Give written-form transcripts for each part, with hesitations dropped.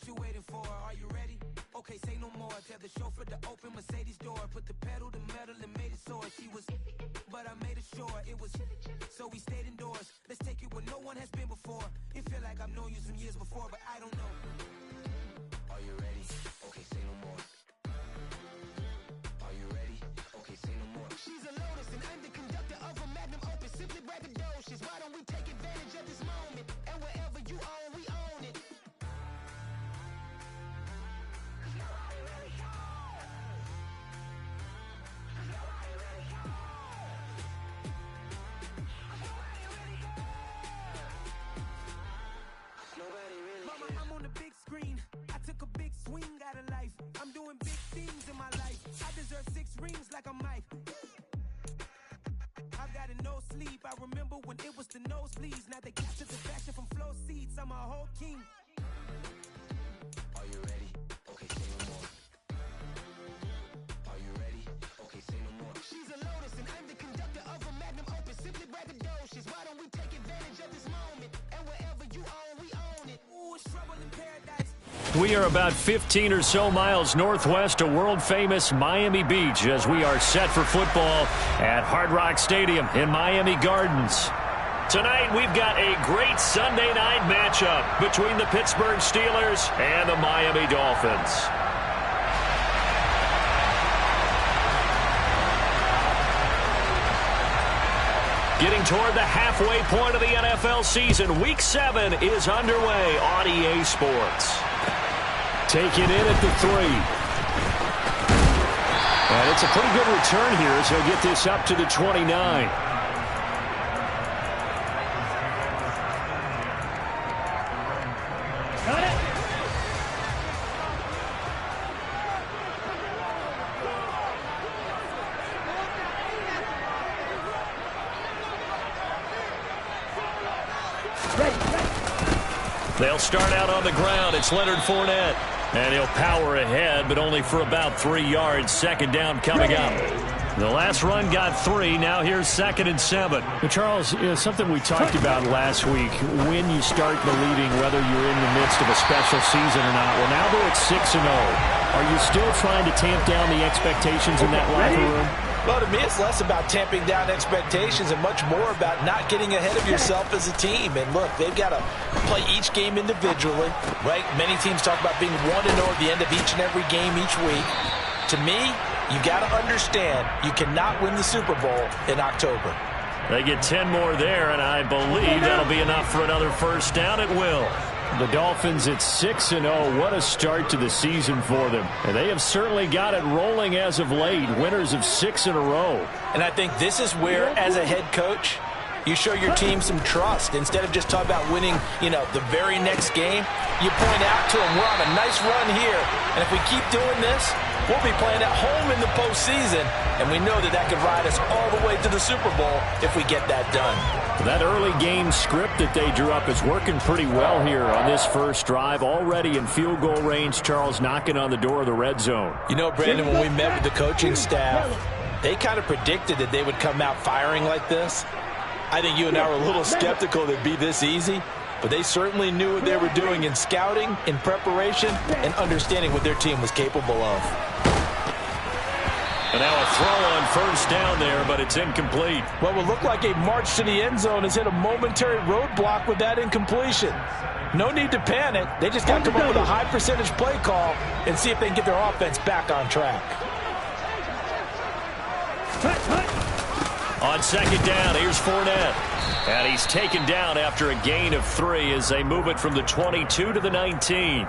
What you waiting for? Are you ready? Okay, say no more. Tell the chauffeur to open Mercedes door. Put the pedal to metal and made it soar. She was, but I made it sure it was. So we stayed indoors. Let's take it where no one has been before. It feel like I've known you some years before, but I don't know. Are you ready? Okay, say no more. Are you ready? Okay, say no more. She's a Lotus and I'm the conductor of a magnum opus. Simply braggadocious. Why don't we take advantage of this moment? And wherever you own, we own it. Mama, I'm on the big screen. I took a big swing out of life. I'm doing big things in my life. I deserve 6 rings like a Mike. I've got no sleep. I remember when it was the nosebleeds. Now they capture the fashion from flow seats. I'm a whole king. Are you ready? Okay, say no more. Are you ready? Okay, say no more. She's a Lotus and I'm the conductor of a magnum opus. Simply braggadocious. Why don't we take advantage of this moment? And wherever you own, we own it. Ooh, it's trouble in paradise. We are about 15 or so miles northwest of world-famous Miami Beach as we are set for football at Hard Rock Stadium in Miami Gardens. Tonight, we've got a great Sunday night matchup between the Pittsburgh Steelers and the Miami Dolphins. Getting toward the halfway point of the NFL season, Week 7 is underway on EA Sports. Taken in at the 3. And it's a pretty good return here as he'll get this up to the 29. Got it. They'll start out on the ground. It's Leonard Fournette. And he'll power ahead, but only for about 3 yards. Second down coming up. The last run got 3. Now here's 2nd and 7. Well, Charles, something we talked about last week, when you start believing whether you're in the midst of a special season or not. Well, now they're at 6-0. Are you still trying to tamp down the expectations in that locker room? Well, to me, it's less about tamping down expectations and much more about not getting ahead of yourself as a team. And look, they've got to play each game individually, right? Many teams talk about being 1-0 at the end of each and every game each week. To me, you've got to understand you cannot win the Super Bowl in October. They get 10 more there, and I believe that'll be enough for another first down at will. The Dolphins at 6-0. What a start to the season for them. And they have certainly got it rolling as of late. Winners of 6 in a row. And I think this is where, as a head coach, you show your team some trust. Instead of just talking about winning, the very next game, you point out to them, we're on a nice run here. And if we keep doing this, we'll be playing at home in the postseason. And we know that could ride us all the way to the Super Bowl if we get that done. That early game script that they drew up is working pretty well here on this first drive. Already in field goal range, Charles knocking on the door of the red zone. Brandon, when we met with the coaching staff, they kind of predicted that they would come out firing like this. I think you and I were a little skeptical that it'd be this easy, but they certainly knew what they were doing in scouting, in preparation, and understanding what their team was capable of. And now a throw on first down there, but it's incomplete. What will look like a march to the end zone has hit a momentary roadblock with that incompletion. No need to panic. They just got to come up with a high percentage play call and see if they can get their offense back on track. On second down, here's Fournette. And he's taken down after a gain of 3 as they move it from the 22 to the 19.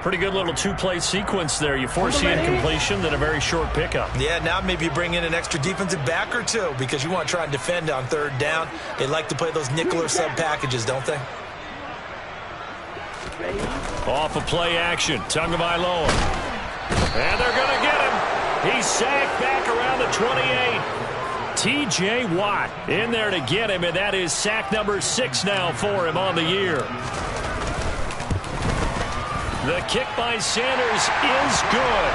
Pretty good little two-play sequence there. You force the incompletion, then a very short pickup. Yeah, now maybe you bring in an extra defensive back or two because you want to try and defend on third down. They like to play those nickel or sub packages, don't they? Off of play action, Tagovailoa. And they're going to get him. He's sacked back around the 28. T.J. Watt in there to get him, and that is sack number 6 now for him on the year. The kick by Sanders is good.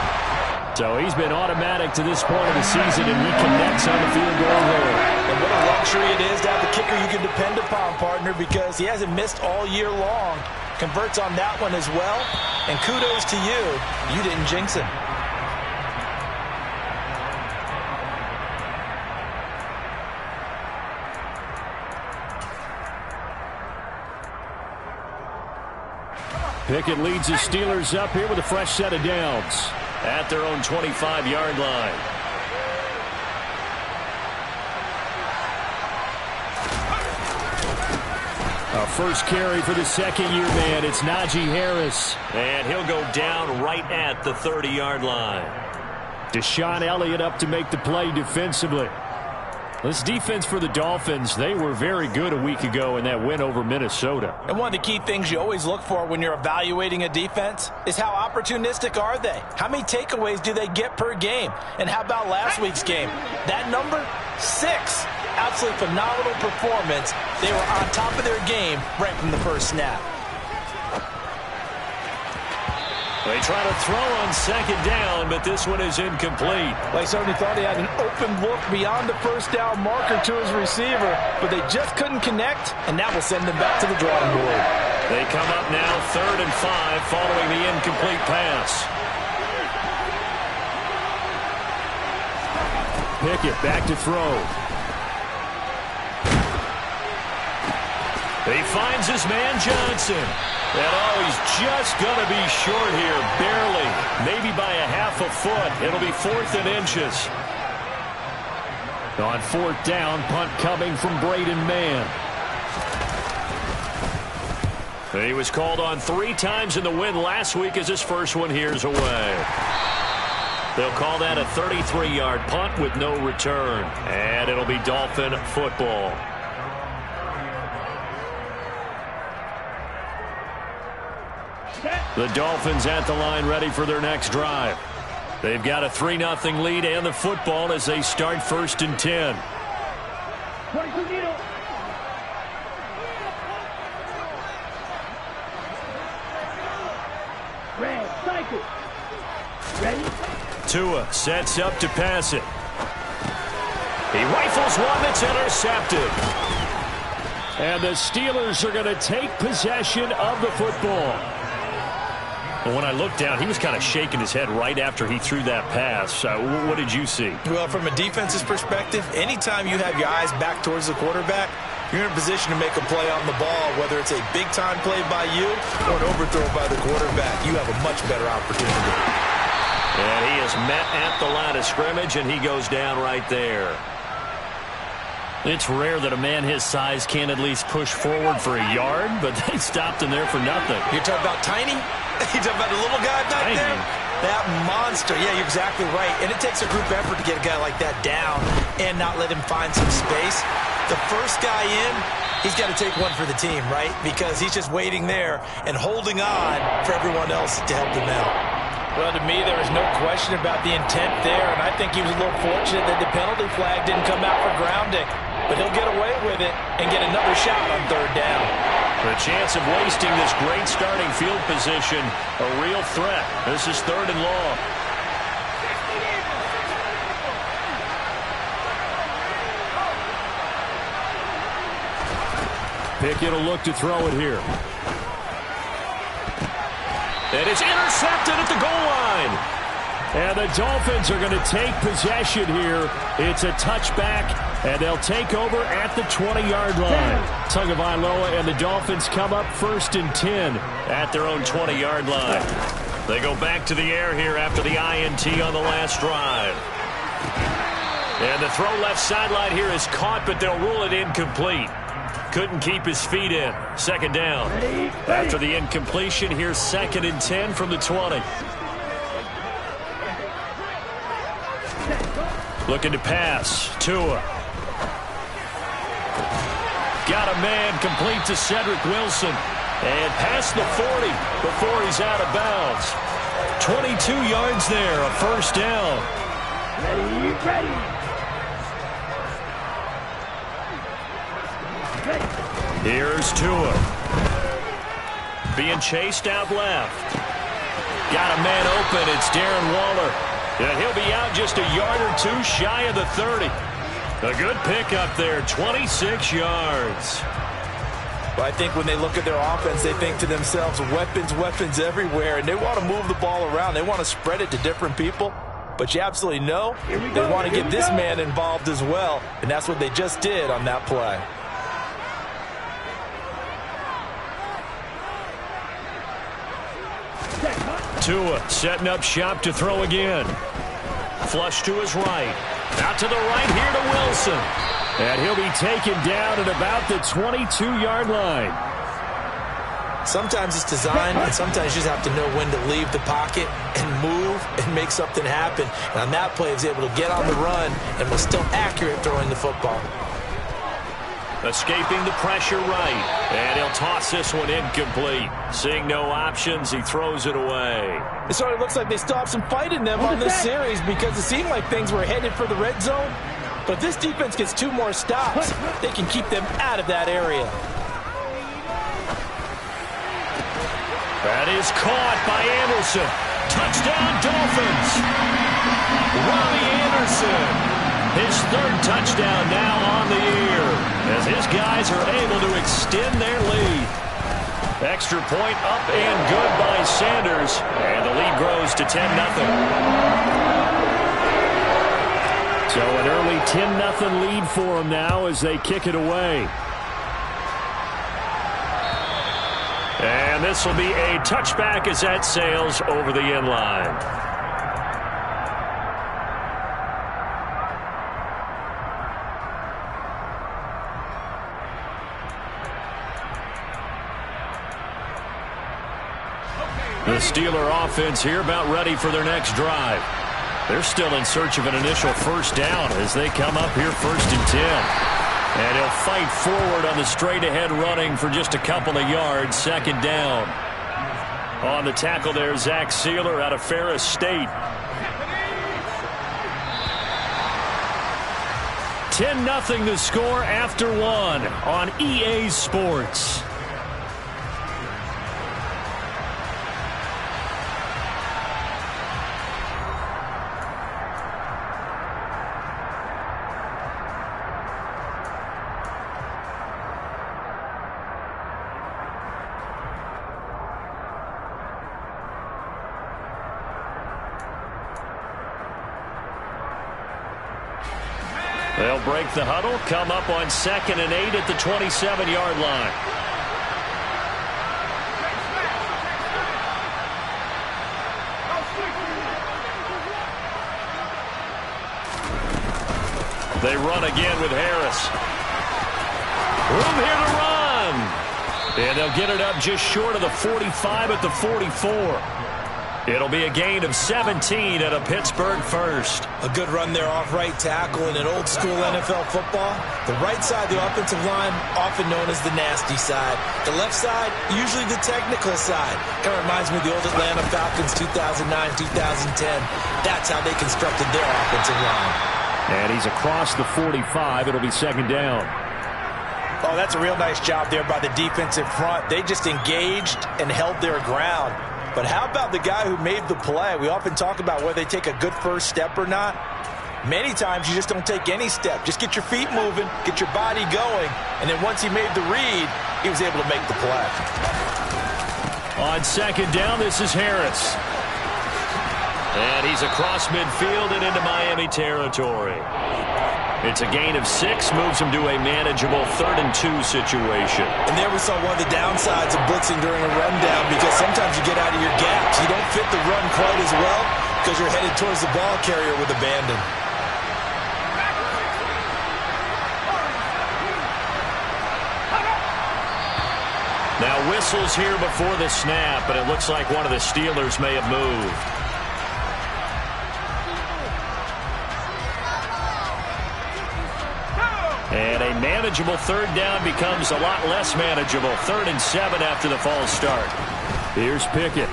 So he's been automatic to this point of the season, and he connects on the field goal there. And what a luxury it is to have a kicker you can depend upon, partner, because he hasn't missed all year long. Converts on that one as well. And kudos to you. You didn't jinx him. Pickett leads the Steelers up here with a fresh set of downs at their own 25-yard line. A first carry for the second-year man. It's Najee Harris. And he'll go down right at the 30-yard line. Deshaun Elliott up to make the play defensively. This defense for the Dolphins, they were very good a week ago in that win over Minnesota. And one of the key things you always look for when you're evaluating a defense is how opportunistic are they? How many takeaways do they get per game? And how about last week's game? That number? 6. Absolutely phenomenal performance. They were on top of their game right from the first snap. They try to throw on second down, but this one is incomplete. Well, he certainly thought he had an open look beyond the first down marker to his receiver, but they just couldn't connect, and that will send them back to the drawing board. They come up now 3rd and 5 following the incomplete pass. Pickett back to throw. He finds his man Johnson. And he's just going to be short here, barely, maybe by a half a foot. It'll be 4th and inches. On 4th down, punt coming from Braden Mann. He was called on 3 times in the win last week as his first one here's away. They'll call that a 33-yard punt with no return. And it'll be Dolphin football. The Dolphins at the line ready for their next drive. They've got a 3-0 lead and the football as they start 1st and 10. Tua sets up to pass it. He rifles one that's intercepted. And the Steelers are going to take possession of the football. Well, when I looked down, he was kind of shaking his head right after he threw that pass. What did you see? Well, from a defense's perspective, anytime you have your eyes back towards the quarterback, you're in a position to make a play on the ball, whether it's a big-time play by you or an overthrow by the quarterback. You have a much better opportunity. And he is met at the line of scrimmage, and he goes down right there. It's rare that a man his size can't at least push forward for a yard, but they stopped him there for nothing. You're talking about tiny? You're talking about the little guy back there? That monster. Yeah, you're exactly right. And it takes a group effort to get a guy like that down and not let him find some space. The first guy in, he's got to take one for the team, right? Because he's just waiting there and holding on for everyone else to help him out. Well, to me, there is no question about the intent there, and I think he was a little fortunate that the penalty flag didn't come out for grounding. But he'll get away with it and get another shot on 3rd down. The chance of wasting this great starting field position, a real threat. This is 3rd and long. Pickett will look to throw it here. And it's intercepted at the goal line. And the Dolphins are going to take possession here. It's a touchback, and they'll take over at the 20-yard line. Tagovailoa and the Dolphins come up 1st and 10 at their own 20-yard line. They go back to the air here after the INT on the last drive. And the throw left sideline here is caught, but they'll rule it incomplete. Couldn't keep his feet in. 2nd down. After the incompletion, here's 2nd and 10 from the 20. Looking to pass. Tua. Got a man complete to Cedric Wilson. And past the 40 before he's out of bounds. 22 yards there, a 1st down. Ready. Here's Tua. Being chased out left. Got a man open. It's Darren Waller. And he'll be out just a yard or two shy of the 30. A good pickup there, 26 yards. But I think when they look at their offense, they think to themselves, weapons, weapons everywhere, and they want to move the ball around. They want to spread it to different people. But you absolutely know they want to get this man involved as well, and that's what they just did on that play. Tua setting up shop to throw again. Flush to his right. Out to the right here to Wilson. And he'll be taken down at about the 22-yard line. Sometimes it's design, and sometimes you just have to know when to leave the pocket and move and make something happen. And on that play, he was able to get on the run and was still accurate throwing the football. Escaping the pressure right. And he'll toss this one incomplete. Seeing no options, he throws it away. It sort of looks like they still have some fight in them on this series because it seemed like things were headed for the red zone. But if this defense gets 2 more stops, they can keep them out of that area. That is caught by Anderson. Touchdown, Dolphins. Robbie Anderson. His 3rd touchdown now on the year as his guys are able to extend their lead. Extra point up and good by Sanders. And the lead grows to 10-0. So an early 10-0 lead for them now as they kick it away. And this will be a touchback as that sails over the end line. The Steeler offense here about ready for their next drive. They're still in search of an initial first down as they come up here 1st and 10. And he'll fight forward on the straight-ahead running for just a couple of yards. 2nd down. On the tackle there, Zach Sealer out of Ferris State. 10-0 the score after 1 on EA Sports. They'll break the huddle, come up on 2nd and 8 at the 27-yard line. They run again with Harris. Room here to run. And they'll get it up just short of the 45 at the 44. It'll be a gain of 17 at a Pittsburgh first. A good run there off right tackle in an old-school NFL football. The right side, the offensive line, often known as the nasty side. The left side, usually the technical side. Kind of reminds me of the old Atlanta Falcons 2009-2010. That's how they constructed their offensive line. And he's across the 45. It'll be 2nd down. Oh, that's a real nice job there by the defensive front. They just engaged and held their ground. But how about the guy who made the play? We often talk about whether they take a good first step or not. Many times you just don't take any step. Just get your feet moving, get your body going, and then once he made the read, he was able to make the play. On 2nd down, this is Harris. And he's across midfield and into Miami territory. It's a gain of 6, moves him to a manageable 3rd and 2 situation. And there we saw one of the downsides of blitzing during a rundown because sometimes you get out of your gaps. You don't fit the run quite as well because you're headed towards the ball carrier with abandon. Now whistles here before the snap, but it looks like one of the Steelers may have moved. And a manageable 3rd down becomes a lot less manageable. 3rd and 7 after the false start. Here's Pickett.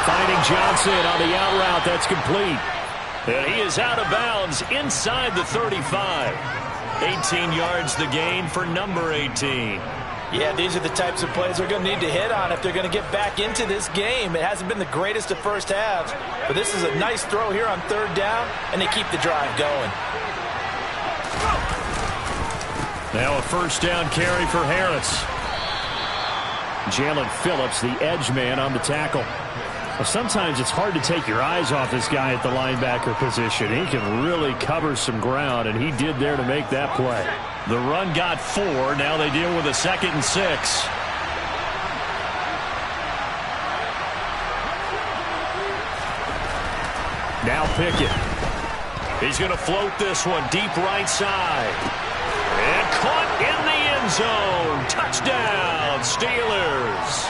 Finding Johnson on the out route. That's complete. And he is out of bounds inside the 35. 18 yards the gain for number 18. Yeah, these are the types of plays they're going to need to hit on if they're going to get back into this game. It hasn't been the greatest of first halves, but this is a nice throw here on third down, and they keep the drive going. Now a first down carry for Harris. Jalen Phillips, the edge man, on the tackle. Well, sometimes it's hard to take your eyes off this guy at the linebacker position. He can really cover some ground, and he did there to make that play. The run got 4. Now they deal with a 2nd and 6. Now Pickett. He's going to float this one deep right side. And caught in the end zone. Touchdown, Steelers.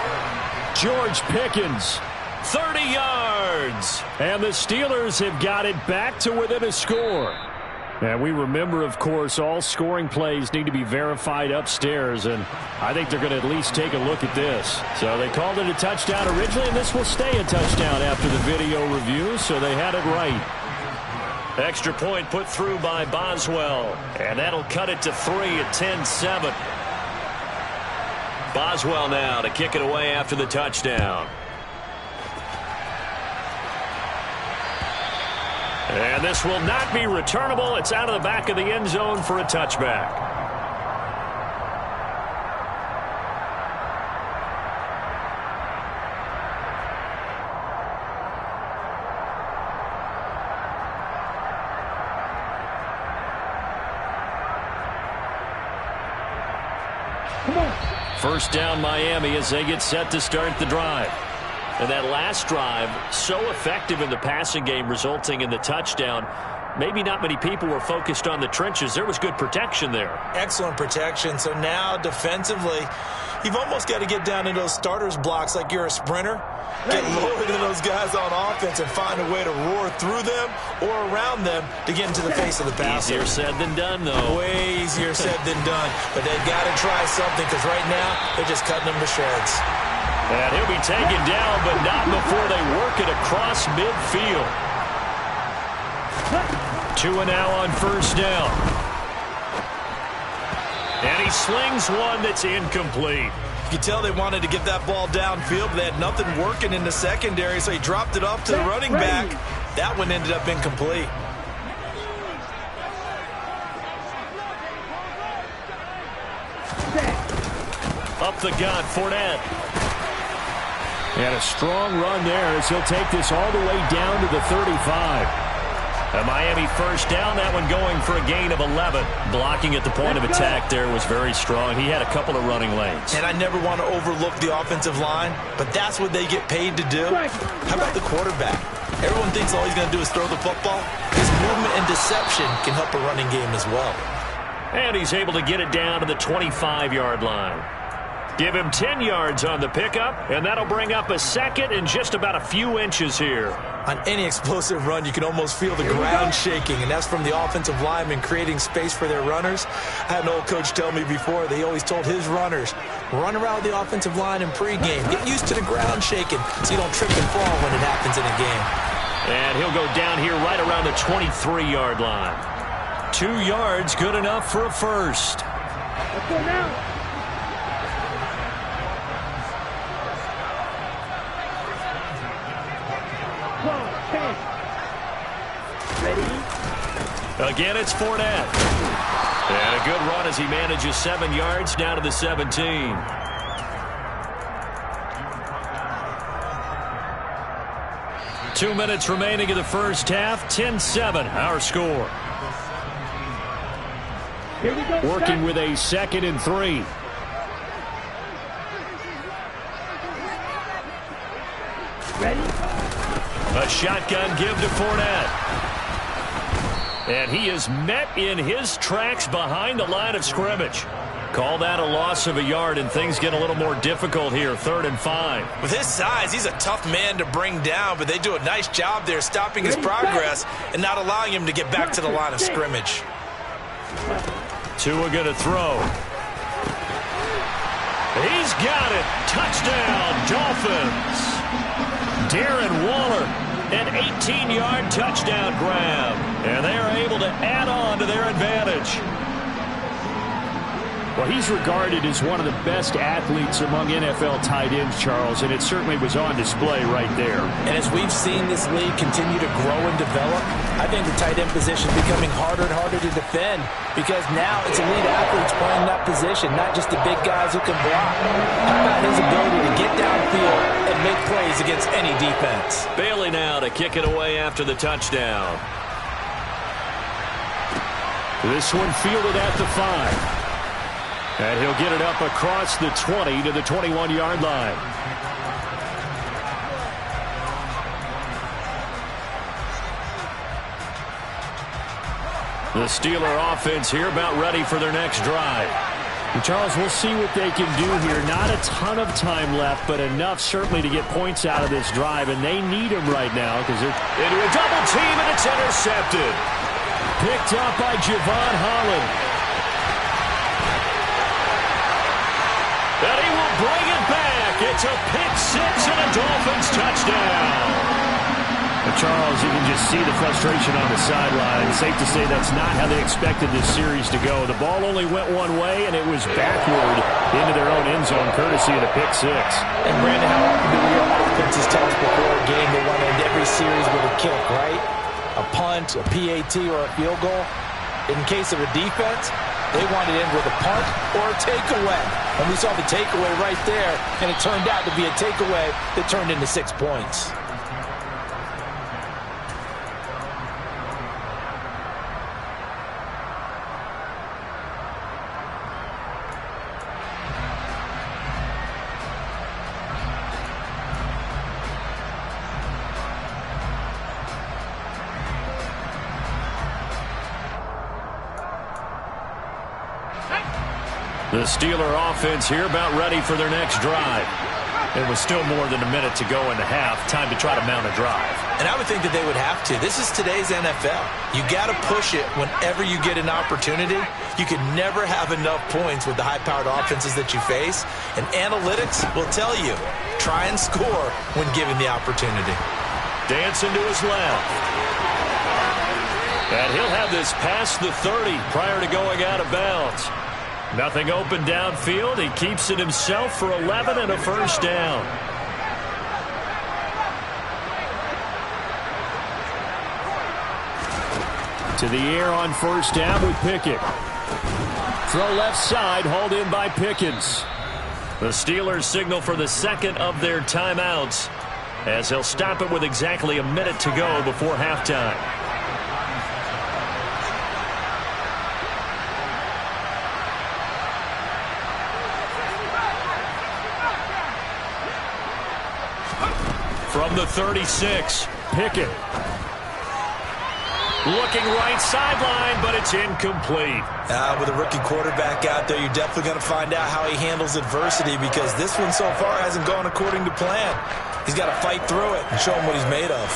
George Pickens, 30 yards. And the Steelers have got it back to within a score. And we remember, of course, all scoring plays need to be verified upstairs, and I think they're going to at least take a look at this. So they called it a touchdown originally, and this will stay a touchdown after the video review, so they had it right. Extra point put through by Boswell, and that'll cut it to 3 at 10-7. Boswell now to kick it away after the touchdown. And this will not be returnable. It's out of the back of the end zone for a touchback. First down Miami as they get set to start the drive. And that last drive, so effective in the passing game, resulting in the touchdown. Maybe not many people were focused on the trenches. There was good protection there. Excellent protection. So now defensively, you've almost got to get down into those starters blocks like you're a sprinter. Get lower than those guys on offense and find a way to roar through them or around them to get into the face of the passer. Easier said than done, though. Way easier said than done. But they've got to try something because right now they're just cutting them to shreds. And he'll be taken down, but not before they work it across midfield. 2 now on first down. And he slings one that's incomplete. You can tell they wanted to get that ball downfield, but they had nothing working in the secondary, so he dropped it off to the running back. That one ended up incomplete. Up the gut, Fournette. And a strong run there as he'll take this all the way down to the 35. A Miami first down, that one going for a gain of 11. Blocking at the point of attack there was very strong. He had a couple of running lanes. And I never want to overlook the offensive line, but that's what they get paid to do. How about the quarterback? Everyone thinks all he's going to do is throw the football. His movement and deception can help a running game as well. And he's able to get it down to the 25-yard line. Give him 10 yards on the pickup, and that'll bring up a second and just about a few inches here. On any explosive run, you can almost feel the ground shaking, and that's from the offensive linemen creating space for their runners. I had an old coach tell me before, they always told his runners, run around the offensive line in pregame. Get used to the ground shaking so you don't trip and fall when it happens in a game. And he'll go down here right around the 23-yard line. 2 yards, good enough for a first. Let's go now. Again, it's Fournette. And a good run as he manages 7 yards down to the 17. Two minutes remaining in the first half. 10-7, our score. Here we go. Working with a 2nd and 3. Ready? A shotgun give to Fournette. And he is met in his tracks behind the line of scrimmage. Call that a loss of a yard, and things get a little more difficult here. 3rd and 5. With his size, he's a tough man to bring down, but they do a nice job there stopping his progress and not allowing him to get back to the line of scrimmage. Tua going to throw. He's got it. Touchdown, Dolphins. Darren Waller, an 18-yard touchdown grab. And they are able to add on to their advantage. Well, he's regarded as one of the best athletes among NFL tight ends, Charles, and it certainly was on display right there. And as we've seen this league continue to grow and develop, I think the tight end position is becoming harder and harder to defend because now it's elite athletes playing that position, not just the big guys who can block. How about his ability to get downfield and make plays against any defense? Bailey now to kick it away after the touchdown. This one fielded at the 5. And he'll get it up across the 20 to the 21-yard line. The Steeler offense here about ready for their next drive. And Charles, we'll see what they can do here. Not a ton of time left, but enough certainly to get points out of this drive, and they need them right now because they're into a double team, and it's intercepted. Picked up by Javon Holland. And he will bring it back. It's a pick-6 and a Dolphins touchdown. And Charles, you can just see the frustration on the sideline. Safe to say that's not how they expected this series to go. The ball only went one way, and it was backward into their own end zone, courtesy of the pick-6. And Brandon, how often do we hear offenses tell us before a game they want to end every series with a kick, right? A punt, a PAT, or a field goal. In case of a defense, they want to end with a punt or a takeaway. And we saw the takeaway right there, and it turned out to be a takeaway that turned into 6 points. The Steeler offense here about ready for their next drive. It was still more than a minute to go in the half. Time to try to mount a drive. And I would think that they would have to. This is today's NFL. You got to push it whenever you get an opportunity. You can never have enough points with the high-powered offenses that you face. And analytics will tell you, try and score when given the opportunity. Dancing to his left. And he'll have this past the 30 prior to going out of bounds. Nothing open downfield. He keeps it himself for 11 and a first down. To the air on first down with Pickett. Throw left side, hauled in by Pickens. The Steelers signal for the second of their timeouts as he'll stop it with exactly a minute to go before halftime. From the 36, Pickett. Looking right sideline, but it's incomplete. With a rookie quarterback out there, you're definitely going to find out how he handles adversity because this one so far hasn't gone according to plan. He's got to fight through it and show him what he's made of.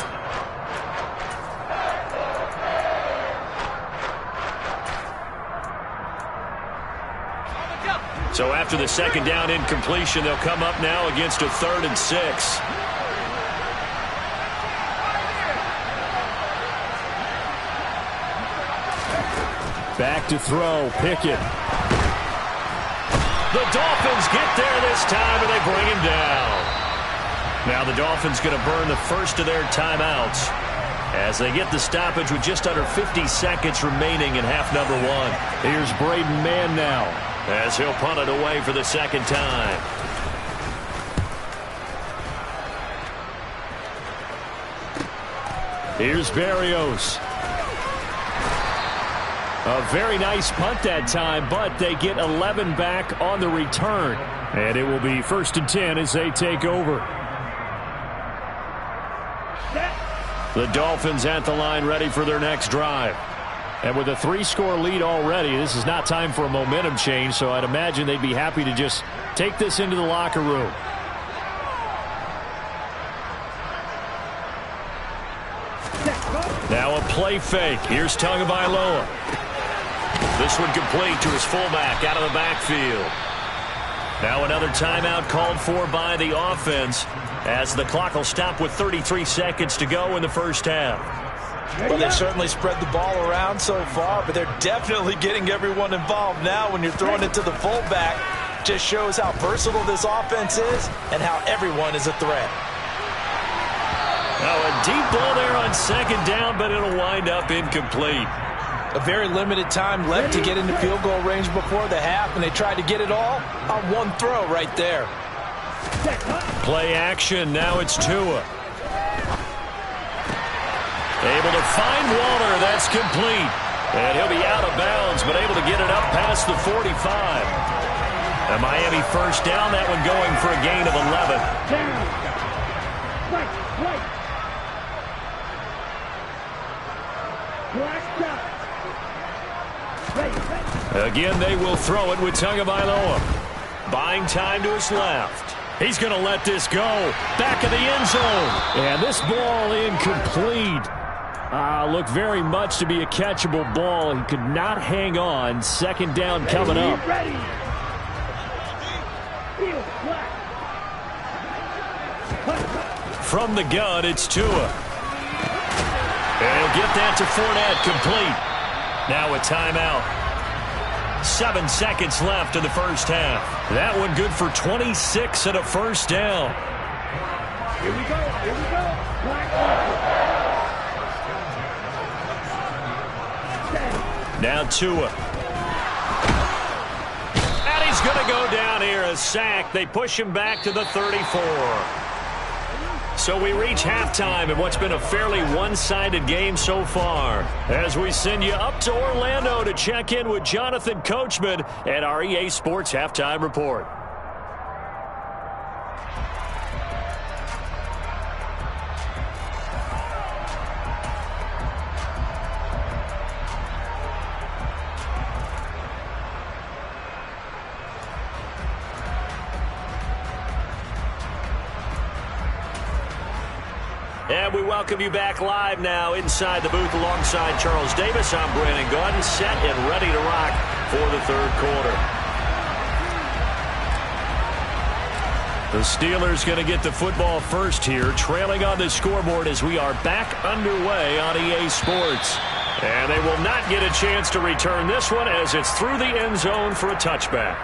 So after the second down incompletion, they'll come up now against a 3rd and 6. Back to throw, Pickett. The Dolphins get there this time, and they bring him down. Now the Dolphins going to burn the first of their timeouts as they get the stoppage with just under 50 seconds remaining in half number 1. Here's Braden Mann now as he'll punt it away for the second time. Here's Berrios. A very nice punt that time, but they get 11 back on the return. And it will be 1st and 10 as they take over. The Dolphins at the line ready for their next drive. And with a 3-score lead already, this is not time for a momentum change, so I'd imagine they'd be happy to just take this into the locker room. Now a play fake. Here's Tagovailoa. This one complete to his fullback out of the backfield. Now another timeout called for by the offense as the clock will stop with 33 seconds to go in the first half. Well, they've certainly spread the ball around so far, but they're definitely getting everyone involved now when you're throwing it to the fullback. Just shows how versatile this offense is and how everyone is a threat. Now a deep ball there on second down, but it'll wind up incomplete. A very limited time left to get into field goal range before the half, and they tried to get it all on one throw right there. Play action. Now it's Tua. Able to find Waller. That's complete. And he'll be out of bounds, but able to get it up past the 45. A Miami first down. That one going for a gain of 11. Again, they will throw it with Tagovailoa. Buying time to his left. He's going to let this go. Back of the end zone. And this ball incomplete. Looked very much to be a catchable ball. He could not hang on. Second down coming up. From the gun, it's Tua. And he'll get that to Fournette, complete. Now a timeout. 7 seconds left in the first half. That one good for 26 and a first down. Here we go. Here we go. Now Tua. And he's going to go down here. A sack. They push him back to the 34. So we reach halftime in what's been a fairly one-sided game so far. As we send you up to Orlando to check in with Jonathan Coachman at our EA Sports Halftime Report. And we welcome you back live now inside the booth alongside Charles Davis. I'm Brandon Gaudin, set and ready to rock for the third quarter. The Steelers going to get the football first here, trailing on the scoreboard as we are back underway on EA Sports. And they will not get a chance to return this one as it's through the end zone for a touchback.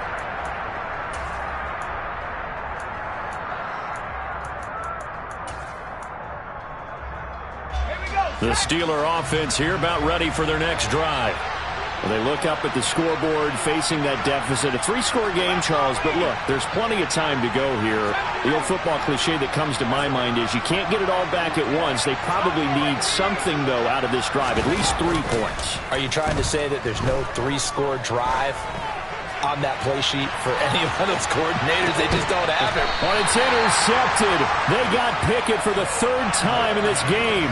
The Steeler offense here about ready for their next drive. Well, they look up at the scoreboard facing that deficit. A three-score game, Charles, but look, there's plenty of time to go here. The old football cliche that comes to my mind is you can't get it all back at once. They probably need something, though, out of this drive, at least 3 points. Are you trying to say that there's no three-score drive on that play sheet for any one of those coordinators? They just don't have it. Well, it's intercepted. They got Pickett for the 3rd time in this game.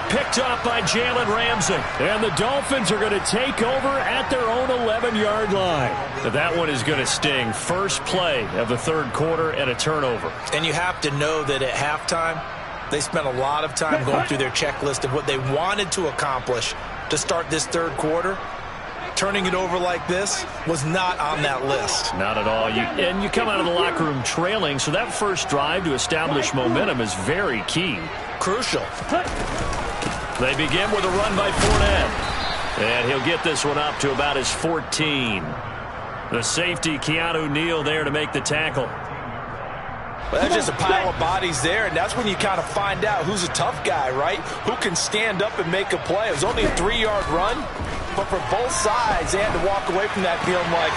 Picked up by Jalen Ramsey. And the Dolphins are going to take over at their own 11-yard line. That one is going to sting. First play of the third quarter and a turnover. And you have to know that at halftime, they spent a lot of time going through their checklist of what they wanted to accomplish to start this third quarter. Turning it over like this was not on that list. Not at all. And you come out of the locker room trailing, so that first drive to establish momentum is very key. Crucial. They begin with a run by Fournette. And he'll get this one up to about his 14. The safety, Keanu Neal, there to make the tackle. Well, that's just a pile of bodies there, and that's when you kind of find out who's a tough guy, right? Who can stand up and make a play. It was only a 3-yard run, but for both sides, they had to walk away from that feeling like,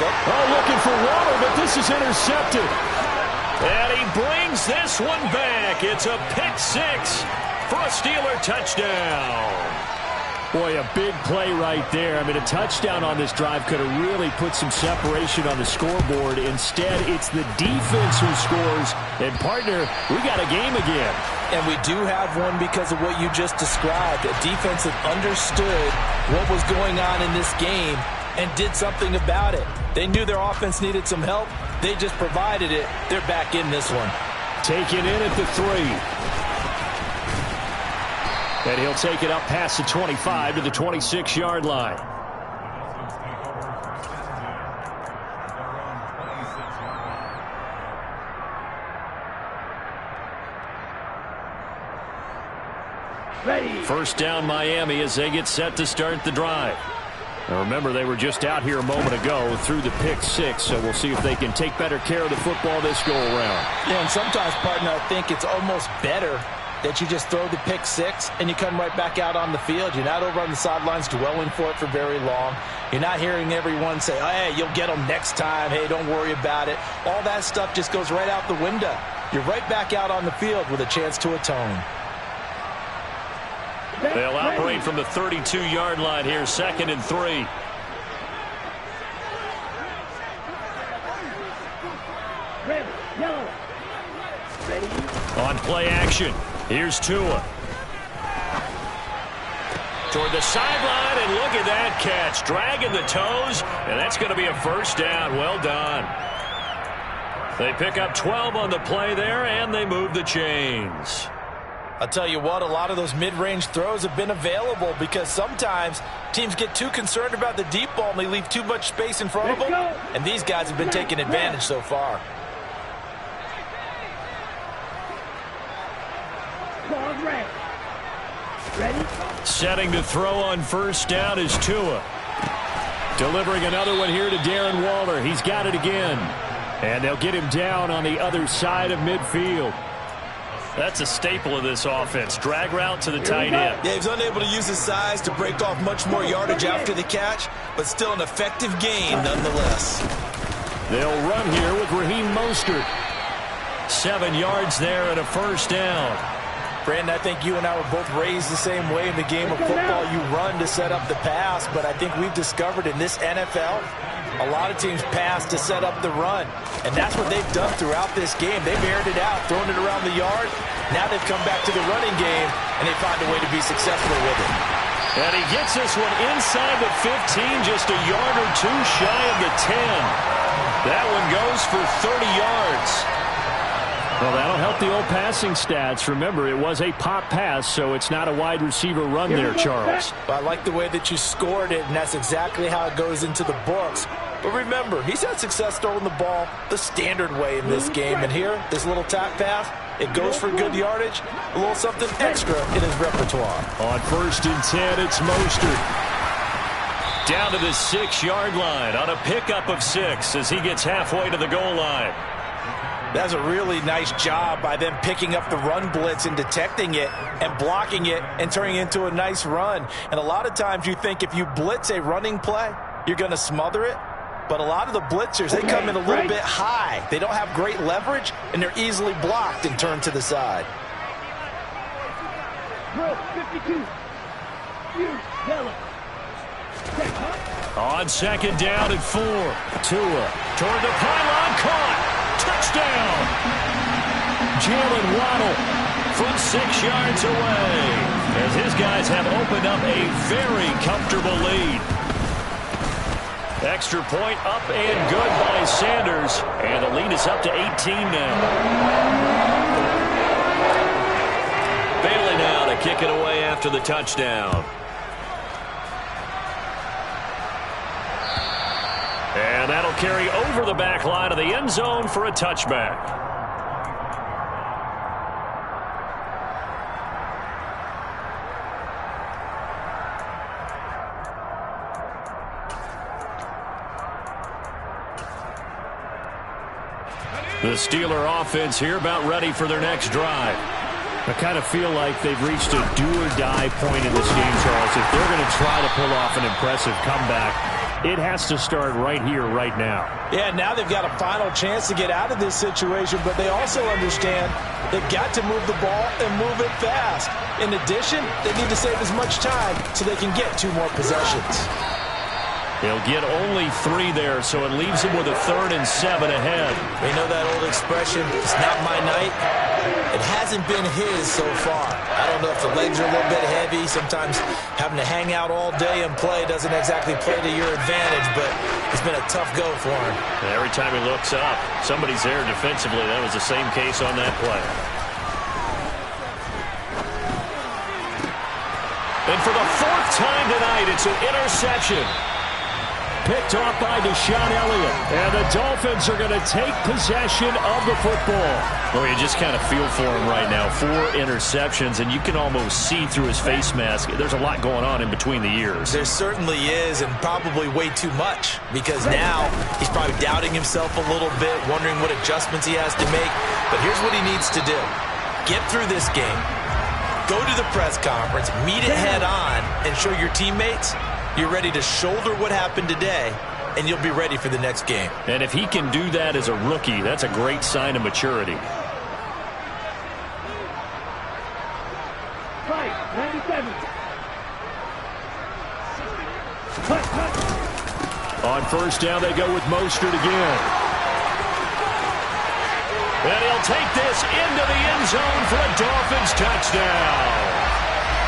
looking for Waller, but this is intercepted. And he brings this one back. It's a pick 6. For a Steeler touchdown. Boy, a big play right there. I mean, a touchdown on this drive could have really put some separation on the scoreboard. Instead, it's the defense who scores. And, partner, we got a game again. And we do have one because of what you just described. A defense that understood what was going on in this game and did something about it. They knew their offense needed some help. They just provided it. They're back in this one. Taken in at the 3. And he'll take it up past the 25 to the 26-yard line. First down Miami as they get set to start the drive. Now remember, they were just out here a moment ago through the pick 6, so we'll see if they can take better care of the football this go-around. Yeah, and sometimes, partner, I think it's almost better that you just throw the pick 6 and you come right back out on the field. You're not over on the sidelines dwelling for it for very long. You're not hearing everyone say, oh, hey, you'll get them next time. Hey, don't worry about it. All that stuff just goes right out the window. You're right back out on the field with a chance to atone. They'll operate from the 32-yard line here, 2nd and 3. On play action, here's Tua. Toward the sideline, and look at that catch. Dragging the toes, and that's going to be a first down. Well done. They pick up 12 on the play there, and they move the chains. I'll tell you what, a lot of those mid-range throws have been available because sometimes teams get too concerned about the deep ball and they leave too much space in front of them. And these guys have been taking advantage so far. Setting to throw on first down is Tua. Delivering another one here to Darren Waller. He's got it again. And they'll get him down on the other side of midfield. That's a staple of this offense. Drag route to the tight end. Yeah, he's unable to use his size to break off much more yardage after the catch, but still an effective gain nonetheless. They'll run here with Raheem Mostert. 7 yards there and a first down. Brandon, I think you and I were both raised the same way in the game of football. You run to set up the pass, but I think we've discovered in this NFL, a lot of teams pass to set up the run. And that's what they've done throughout this game. They've aired it out, thrown it around the yard. Now they've come back to the running game, and they find a way to be successful with it. And he gets this one inside the 15, just a yard or two shy of the 10. That one goes for 30 yards. Well, that'll help the old passing stats. Remember, it was a pop pass, so it's not a wide receiver run there, Charles. Well, I like the way that you scored it, and that's exactly how it goes into the books. But remember, he's had success throwing the ball the standard way in this game. And here, this little tap pass, it goes for good yardage, a little something extra in his repertoire. On 1st and 10, it's Mostert. Down to the 6-yard line on a pickup of 6 as he gets halfway to the goal line. That's a really nice job by them picking up the run blitz and detecting it and blocking it and turning it into a nice run. And a lot of times you think if you blitz a running play, you're going to smother it. But a lot of the blitzers, they come in a little bit high. They don't have great leverage, and they're easily blocked and turned to the side. 52. Yellow. On 2nd down and 4. Tua toward the pylon, caught. Touchdown! Jalen Waddle from 6 yards away as his guys have opened up a very comfortable lead. Extra point up and good by Sanders, and the lead is up to 18 now. Bailey now to kick it away after the touchdown. And that'll carry over the back line of the end zone for a touchback. The Steeler offense here about ready for their next drive. I kind of feel like they've reached a do-or-die point in this game, Charles. If they're going to try to pull off an impressive comeback, it has to start right here, right now. Yeah, now they've got a final chance to get out of this situation, but they also understand they've got to move the ball and move it fast. In addition, they need to save as much time so they can get 2 more possessions. They'll get only 3 there, so it leaves them with a 3rd and 7 ahead. We know that old expression, it's not my night. It hasn't been his so far. I don't know if the legs are a little bit heavy. Sometimes having to hang out all day and play doesn't exactly play to your advantage, but it's been a tough go for him. And every time he looks up, somebody's there defensively. That was the same case on that play. And for the 4th time tonight, it's an interception. picked off by Deshaun Elliott. And the Dolphins are going to take possession of the football. Well, you just kind of feel for him right now. 4 interceptions, and you can almost see through his face mask. There's a lot going on in between the ears. There certainly is, and probably way too much, because now he's probably doubting himself a little bit, wondering what adjustments he has to make. But here's what he needs to do. Get through this game, go to the press conference, meet it head on, and show your teammates you're ready to shoulder what happened today, and you'll be ready for the next game. And if he can do that as a rookie, that's a great sign of maturity. 97. On first down, they go with Mostert again. And he'll take this into the end zone for a Dolphins touchdown.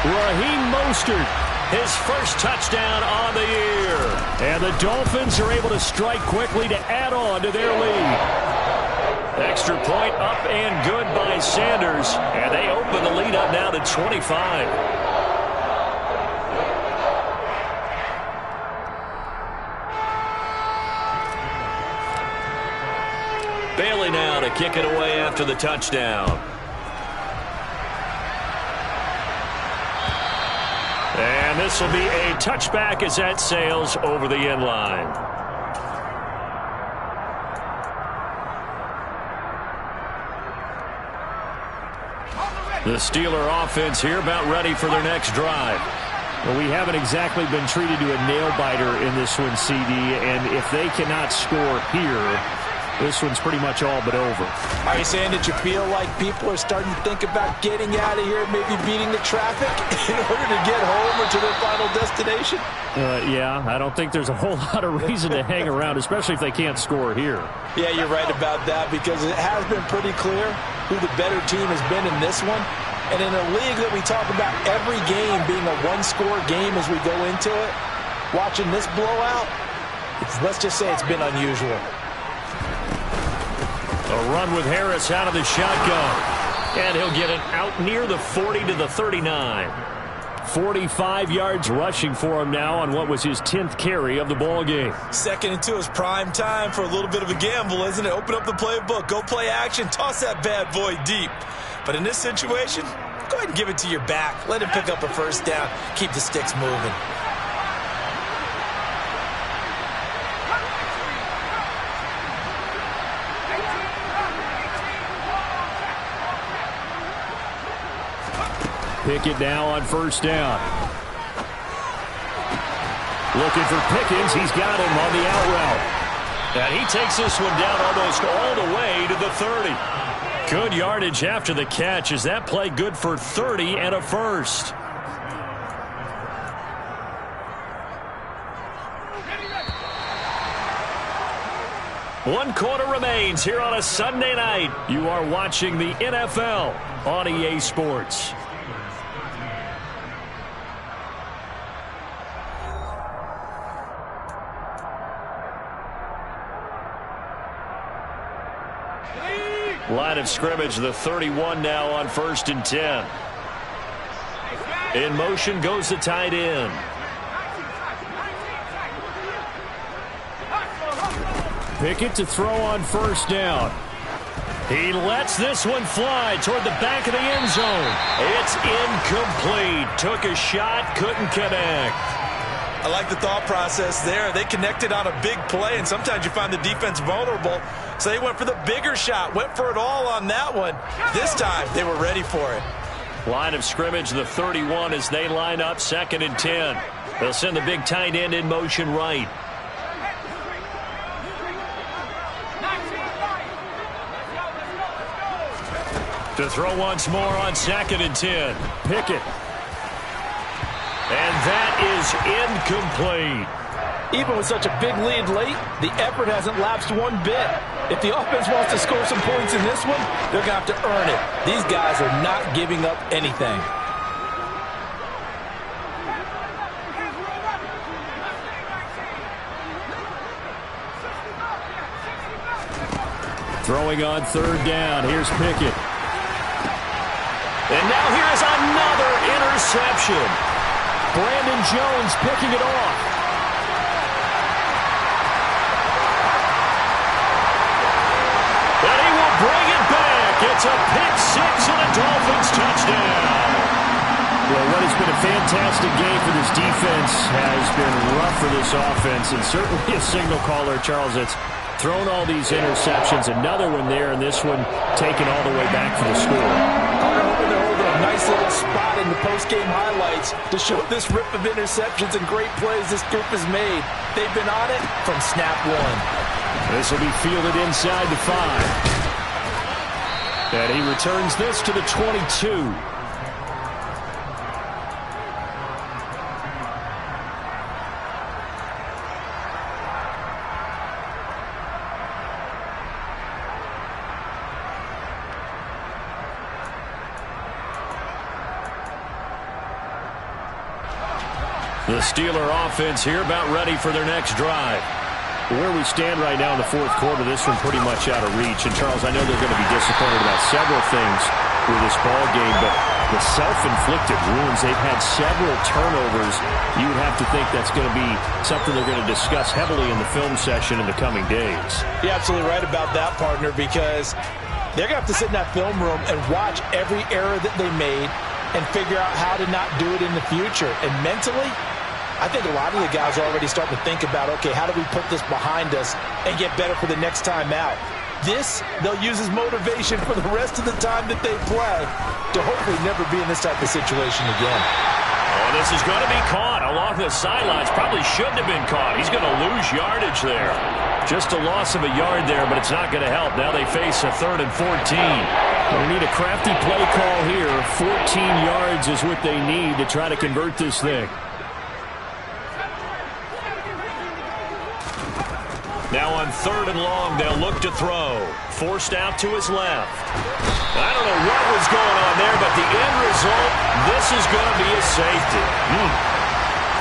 Raheem Mostert, his first touchdown on the year. And the Dolphins are able to strike quickly to add on to their lead. Extra point up and good by Sanders. And they open the lead up now to 25. Bailey now to kick it away after the touchdown. And this will be a touchback as that sails over the end line. The Steeler offense here about ready for their next drive. Well, we haven't exactly been treated to a nail-biter in this one, CD, and if they cannot score here, this one's pretty much all but over. Are you saying that you feel like people are starting to think about getting out of here, maybe beating the traffic in order to get home or to their final destination? Yeah, I don't think there's a whole lot of reason to hang around, especially if they can't score here. Yeah, you're right about that, because it has been pretty clear who the better team has been in this one. And in a league that we talk about every game being a one-score game as we go into it, watching this blowout, let's just say it's been unusual. A run with Harris out of the shotgun. And he'll get it out near the 40 to the 39. 45 yards rushing for him now on what was his 10th carry of the ball game. Second into his prime time for a little bit of a gamble, isn't it? Open up the playbook, go play action, toss that bad boy deep. But in this situation, go ahead and give it to your back. Let him pick up a first down. Keep the sticks moving. Pickett now on first down. Looking for Pickens. He's got him on the out route. And he takes this one down almost all the way to the 30. Good yardage after the catch. Is that play good for 30 and a first? One quarter remains here on a Sunday night. You are watching the NFL on EA Sports. Line of scrimmage, the 31 now on 1st and 10. In motion goes the tight end. Pickett to throw on first down. He lets this one fly toward the back of the end zone. It's incomplete. Took a shot, couldn't connect. I like the thought process there. They connected on a big play, and sometimes you find the defense vulnerable. So they went for the bigger shot, went for it all on that one. This time, they were ready for it. Line of scrimmage, the 31 as they line up 2nd and 10. They'll send the big tight end in motion right. To throw once more on 2nd and 10. Pickett. And that is incomplete. Even with such a big lead late, the effort hasn't lapsed one bit. If the offense wants to score some points in this one, they're going to have to earn it. These guys are not giving up anything. Throwing on 3rd down. Here's Pickett. And now here is another interception. Brandon Jones picking it off. It's a pick six and a Dolphins touchdown. Well, what has been a fantastic game for this defense has been rough for this offense, and certainly a signal caller, Charles, that's thrown all these interceptions. Another one there, and this one taken all the way back for the score. They're holding a nice little spot in the post-game highlights to show this rip of interceptions and great plays this group has made. They've been on it from snap one. This will be fielded inside the 5. And he returns this to the 22. The Steeler offense here about ready for their next drive. Where we stand right now in the fourth quarter, this one pretty much out of reach. And, Charles, I know they're going to be disappointed about several things with this ball game, but the self-inflicted wounds, they've had several turnovers. You would have to think that's going to be something they're going to discuss heavily in the film session in the coming days. You're absolutely right about that, partner, because they're going to have to sit in that film room and watch every error that they made and figure out how to not do it in the future. And mentally, I think a lot of the guys are already starting to think about, okay, how do we put this behind us and get better for the next time out? This, they'll use as motivation for the rest of the time that they play to hopefully never be in this type of situation again. Oh, this is going to be caught along the sidelines. Probably shouldn't have been caught. He's going to lose yardage there. Just a loss of a yard there, but it's not going to help. Now they face a 3rd and 14. They need a crafty play call here. 14 yards is what they need to try to convert this thing. Now on 3rd and long, they'll look to throw. Forced out to his left. I don't know what was going on there, but the end result, this is going to be a safety.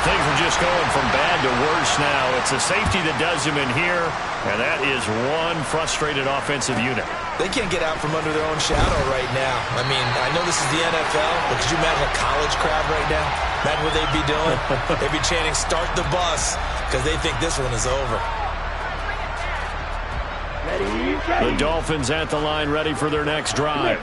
Things are just going from bad to worse now. It's a safety that does him in here, and that is one frustrated offensive unit. They can't get out from under their own shadow right now. I mean, I know this is the NFL, but could you imagine a college crowd right now? Imagine what they'd be doing. They'd be chanting, "Start the bus," because they think this one is over. The Dolphins at the line, ready for their next drive.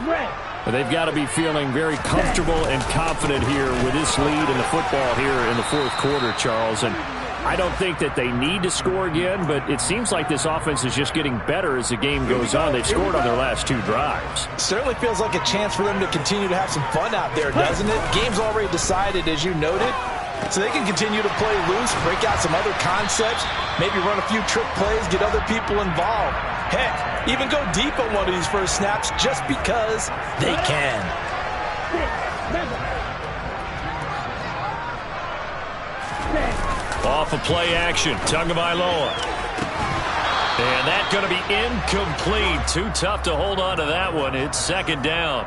They've got to be feeling very comfortable and confident here with this lead in the football here in the fourth quarter, Charles. And I don't think that they need to score again, but it seems like this offense is just getting better as the game goes on. They've scored on their last 2 drives. Certainly feels like a chance for them to continue to have some fun out there, doesn't it? Game's already decided, as you noted. So they can continue to play loose, break out some other concepts, maybe run a few trick plays, get other people involved. Heck, even go deep on one of these first snaps just because they can. Off of play action, Tagovailoa. And that's going to be incomplete. Too tough to hold on to that one. It's 2nd down.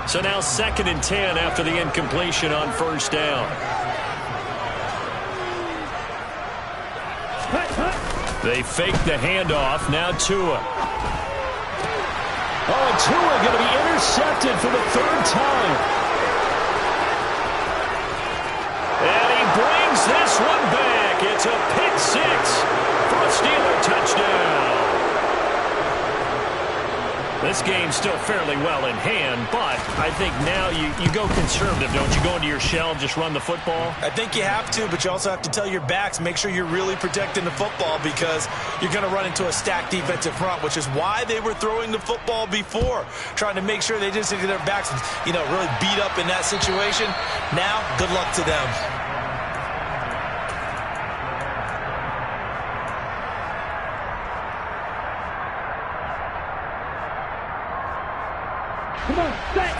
So now 2nd and 10 after the incompletion on 1st down. They fake the handoff. Now Tua. Oh, and Tua going to be intercepted for the 3rd time. And he brings this one back. It's a pick 6 for a Steeler touchdown. This game's still fairly well in hand, but I think now you go conservative, don't you? Go into your shell, just run the football? I think you have to, but you also have to tell your backs, make sure you're really protecting the football because you're going to run into a stacked defensive front, which is why they were throwing the football before, trying to make sure they just get their backs, really beat up in that situation. Now, good luck to them.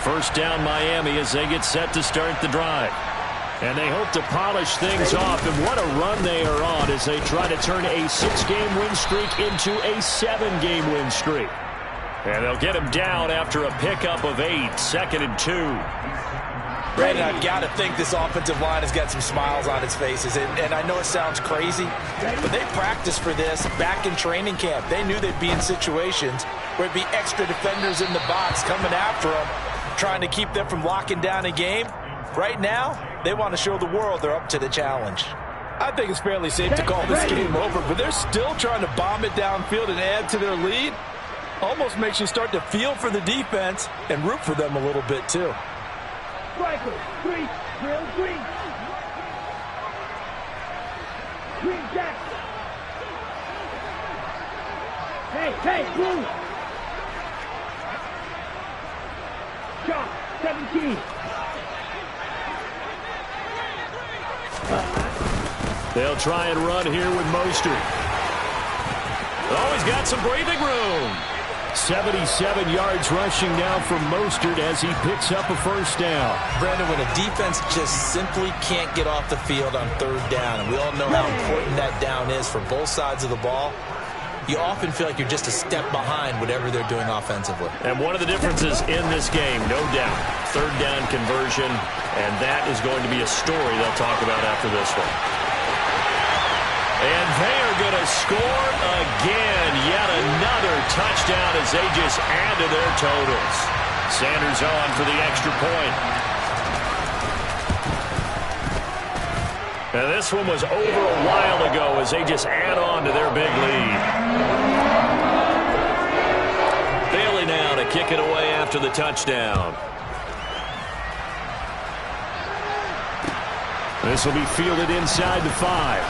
First down Miami as they get set to start the drive. And they hope to polish things off. And what a run they are on as they try to turn a 6-game win streak into a 7-game win streak. And they'll get him down after a pickup of 8, 2nd and 2. Brandon, I've got to think this offensive line has got some smiles on its faces. And I know it sounds crazy, but they practiced for this back in training camp. They knew they'd be in situations where it'd be extra defenders in the box coming after them, trying to keep them from locking down a game. Right now, they want to show the world they're up to the challenge. I think it's fairly safe to call this game over, but they're still trying to bomb it downfield and add to their lead. Almost makes you start to feel for the defense and root for them a little bit, too. Striker, 3, drill, green. Green Jack. Hey, blue. Shot, 17. They'll try and run here with Mostert. Oh, he's got some breathing room. 77 yards rushing now from Mostert as he picks up a first down. Brandon, when a defense just simply can't get off the field on third down, and we all know how important that down is for both sides of the ball, you often feel like you're just a step behind whatever they're doing offensively. And one of the differences in this game, no doubt, third down conversion, and that is going to be a story they'll talk about after this one. And they are going to score again. Yet another touchdown as they just add to their totals. Sanders on for the extra point. And this one was over a while ago as they just add on to their big lead. Bailey now to kick it away after the touchdown. This will be fielded inside the 5.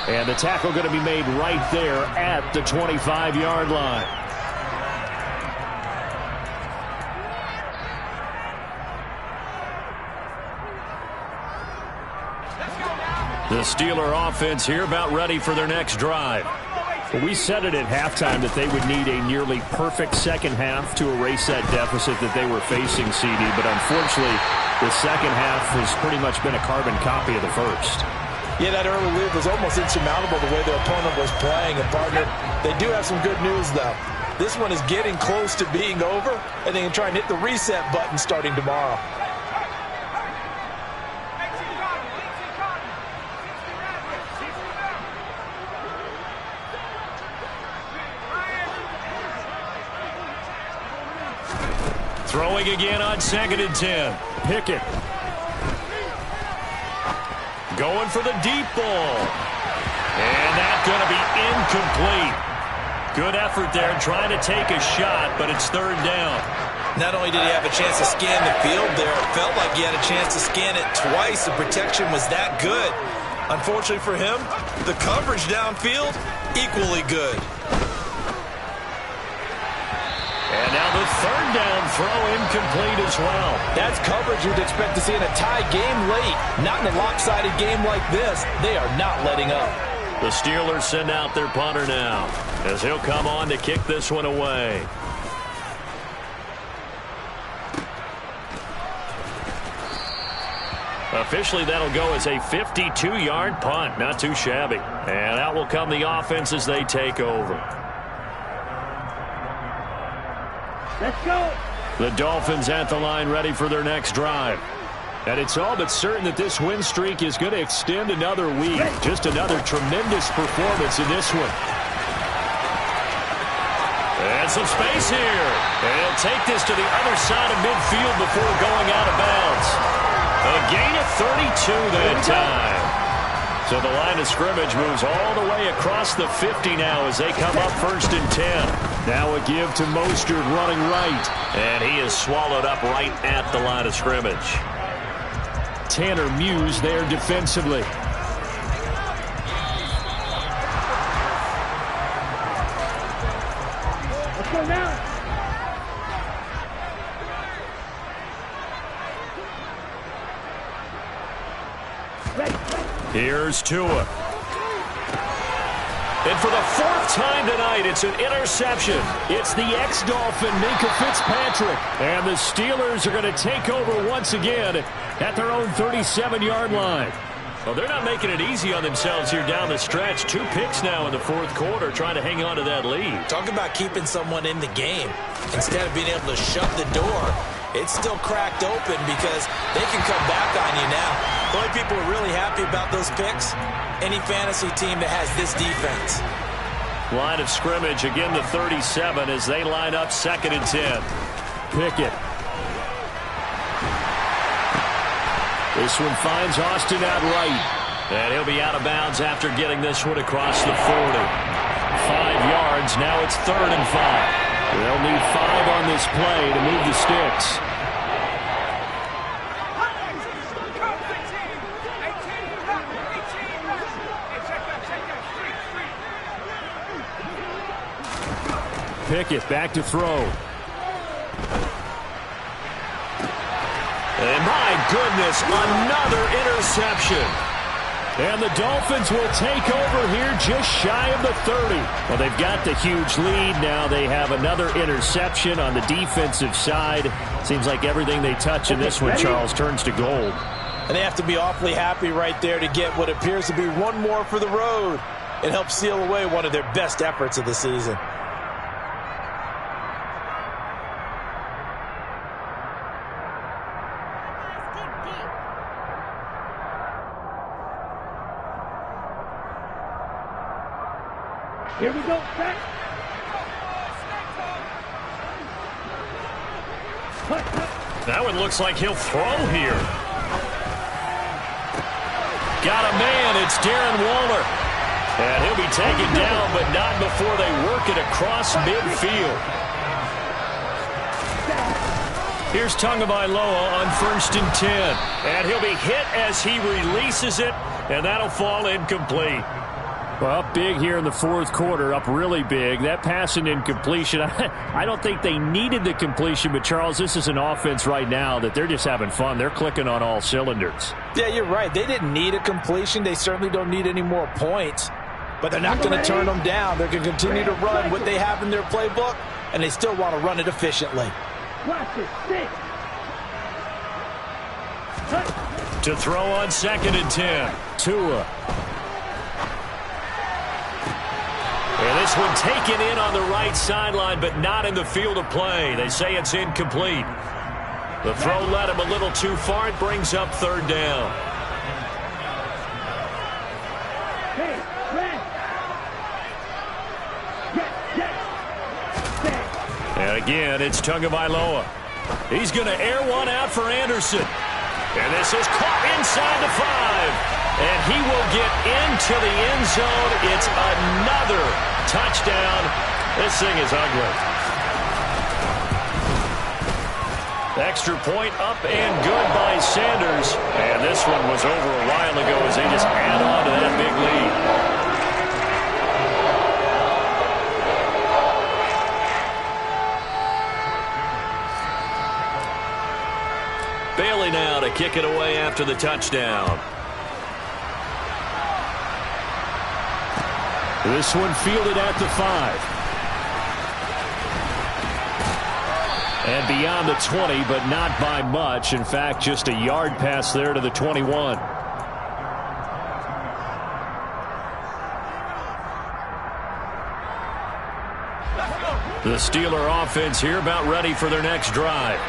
And the tackle going to be made right there at the 25-yard line. The Steeler offense here about ready for their next drive. Well, we said it at halftime that they would need a nearly perfect second half to erase that deficit that they were facing, CD. But unfortunately, the second half has pretty much been a carbon copy of the first. Yeah, that early lead was almost insurmountable the way their opponent was playing. And, partner, they do have some good news, though. This one is getting close to being over, and they can try and hit the reset button starting tomorrow. Throwing again on 2nd and 10. Pickett. Going for the deep ball. And that's going to be incomplete. Good effort there trying to take a shot, but it's third down. Not only did he have a chance to scan the field there, it felt like he had a chance to scan it twice. The protection was that good. Unfortunately for him, the coverage downfield, equally good. And now the third down throw incomplete as well. That's coverage you'd expect to see in a tie game late. Not in a lopsided game like this. They are not letting up. The Steelers send out their punter now as he'll come on to kick this one away. Officially, that'll go as a 52-yard punt. Not too shabby. And out will come the offense as they take over. Let's go. The Dolphins at the line ready for their next drive. And it's all but certain that this win streak is going to extend another week. Just another tremendous performance in this one. And some space here. And he'll take this to the other side of midfield before going out of bounds. A gain of 32 that time. So the line of scrimmage moves all the way across the 50 now as they come up 1st and 10. Now a give to Mostert running right. And he is swallowed up right at the line of scrimmage. Tanner Muse there defensively. Let's go now. Here's Tua. And for the 4th time tonight, it's an interception. It's the ex-Dolphin, Minka Fitzpatrick. And the Steelers are going to take over once again at their own 37-yard line. Well, they're not making it easy on themselves here down the stretch. 2 picks now in the 4th quarter trying to hang on to that lead. Talk about keeping someone in the game. Instead of being able to shut the door, it's still cracked open because they can come back on you now. The only people who are really happy about those picks, any fantasy team that has this defense. Line of scrimmage, again the 37 as they line up 2nd and 10. Pickett. This one finds Austin out right. And he'll be out of bounds after getting this one across the 40. yards. Now it's 3rd and 5. They'll need 5 on this play to move the sticks. Pickett back to throw. And my goodness, another interception. And the Dolphins will take over here just shy of the 30. Well, they've got the huge lead. Now they have another interception on the defensive side. Seems like everything they touch in this one, Charles, turns to gold. And they have to be awfully happy right there to get what appears to be one more for the road. It helps seal away one of their best efforts of the season. Here we go, set. That one looks like he'll throw here. Got a man, it's Darren Waller. And he'll be taken down, but not before they work it across midfield. Here's Tagovailoa on 1st and 10. And he'll be hit as he releases it, and that'll fall incomplete. Well, up big here in the 4th quarter, up really big. That pass and incompletion, I don't think they needed the completion, but, Charles, this is an offense right now that they're just having fun. They're clicking on all cylinders. Yeah, you're right. They didn't need a completion. They certainly don't need any more points, but they're not going to turn them down. They're going to continue to run what they have in their playbook, and they still want to run it efficiently. To throw on 2nd and 10. Tua. And this one taken in on the right sideline, but not in the field of play. They say it's incomplete. The throw led him a little too far. It brings up 3rd down. And again, it's Tagovailoa. He's going to air one out for Anderson. And this is caught inside the 5. And he will get into the end zone. It's another touchdown. This thing is ugly. Extra point up and good by Sanders. And this one was over a while ago as they just add on to that big lead. Bailey now to kick it away after the touchdown. This one fielded at the 5. And beyond the 20, but not by much. In fact, just a yard pass there to the 21. The Steeler offense here about ready for their next drive.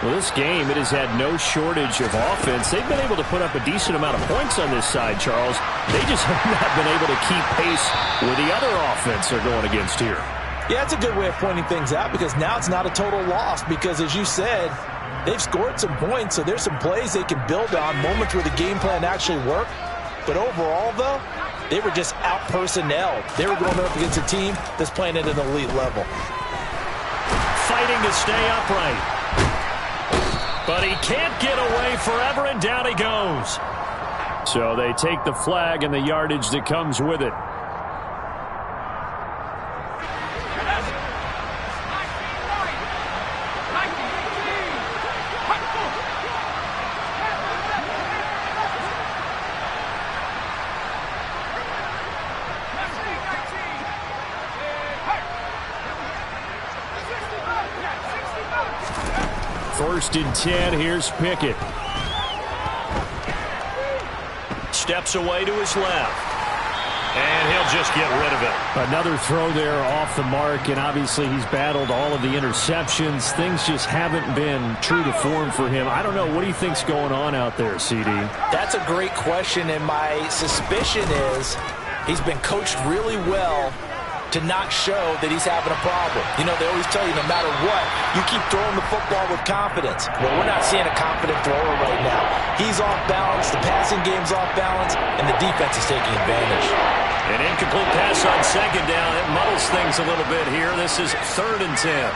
Well, this game, it has had no shortage of offense. They've been able to put up a decent amount of points on this side, Charles. They just have not been able to keep pace with the other offense they're going against here. Yeah, it's a good way of pointing things out because now it's not a total loss because, as you said, they've scored some points, so there's some plays they can build on, moments where the game plan actually worked. But overall, though, they were just out-personnelled. They were going up against a team that's playing at an elite level. Fighting to stay upright. But he can't get away forever, and down he goes. So they take the flag and the yardage that comes with it. First and 10, here's Pickett. Steps away to his left. And he'll just get rid of it. Another throw there off the mark, and obviously he's battled all of the interceptions. Things just haven't been true to form for him. I don't know. What do you think's going on out there, CD? That's a great question, and my suspicion is he's been coached really well to not show that he's having a problem. You know, they always tell you no matter what, you keep throwing the football with confidence. Well, we're not seeing a confident thrower right now. He's off balance, the passing game's off balance, and the defense is taking advantage. An incomplete pass on second down. It muddles things a little bit here. This is 3rd and 10.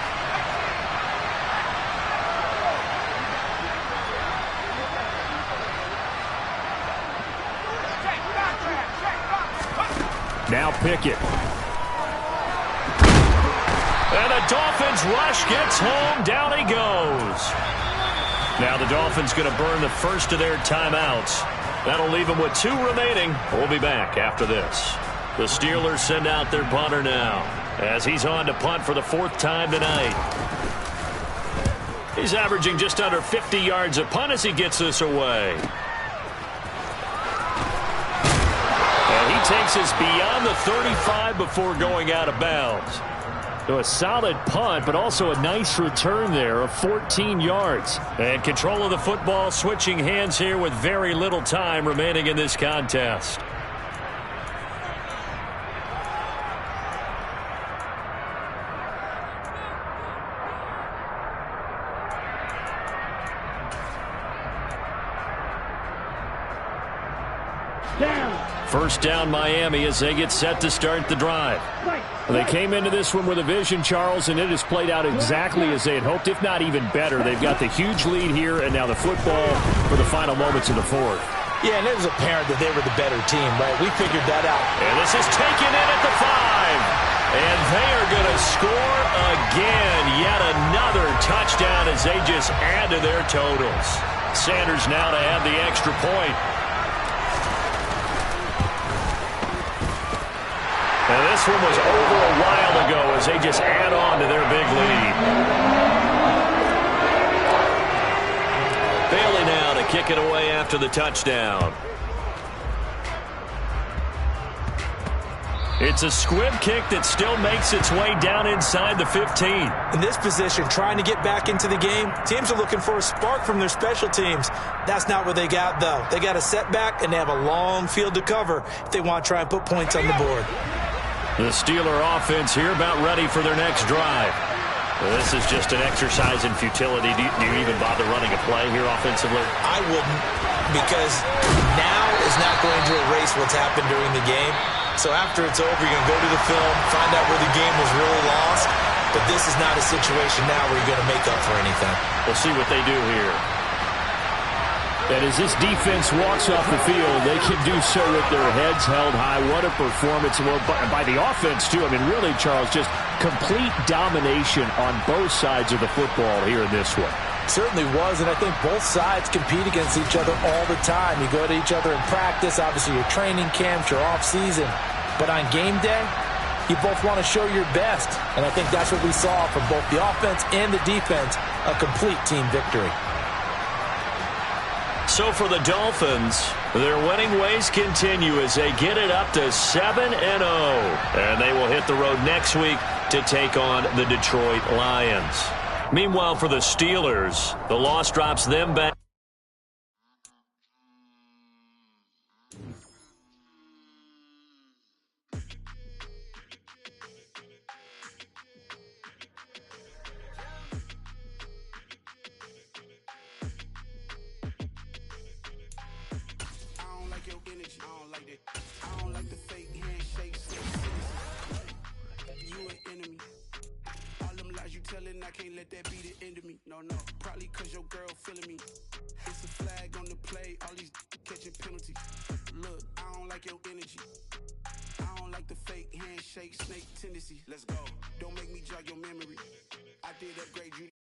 Now Pickett. And the Dolphins rush gets home. Down he goes. Now the Dolphins going to burn the first of their timeouts. That'll leave them with 2 remaining. We'll be back after this. The Steelers send out their punter now as he's on to punt for the 4th time tonight. He's averaging just under 50 yards a punt as he gets this away. Takes us beyond the 35 before going out of bounds. So a solid punt, but also a nice return there of 14 yards. And control of the football switching hands here with very little time remaining in this contest. First down Miami as they get set to start the drive. They came into this one with a vision, Charles, and it has played out exactly as they had hoped, if not even better. They've got the huge lead here, and now the football for the final moments of the 4th. Yeah, and it was apparent that they were the better team, right? We figured that out. And this is taken in at the 5. And they are going to score again. Yet another touchdown as they just add to their totals. Sanders now to add the extra point. And this one was over a while ago as they just add on to their big lead. Bailey now to kick it away after the touchdown. It's a squib kick that still makes its way down inside the 15. In this position, trying to get back into the game, teams are looking for a spark from their special teams. That's not what they got, though. They got a setback, and they have a long field to cover if they want to try and put points on the board. The Steeler offense here about ready for their next drive. Well, this is just an exercise in futility. Do you even bother running a play here offensively? I wouldn't, because now is not going to erase what's happened during the game. So after it's over, you're going to go to the film, find out where the game was really lost. But this is not a situation now where you're going to make up for anything. We'll see what they do here. And as this defense walks off the field, they can do so with their heads held high. What a performance by the offense, too. I mean, really, Charles, just complete domination on both sides of the football here in this one. Certainly was, and I think both sides compete against each other all the time. You go to each other in practice, obviously your training camps, your off-season. But on game day, you both want to show your best. And I think that's what we saw from both the offense and the defense, a complete team victory. So for the Dolphins, their winning ways continue as they get it up to 7-0. And they will hit the road next week to take on the Detroit Lions. Meanwhile, for the Steelers, the loss drops them back. I can't let that be the end of me. No, probably cause your girl feeling me. It's a flag on the play, all these catching penalties. Look, I don't like your energy. I don't like the fake handshake, snake tendencies. Let's go. Don't make me jog your memory. I did upgrade you.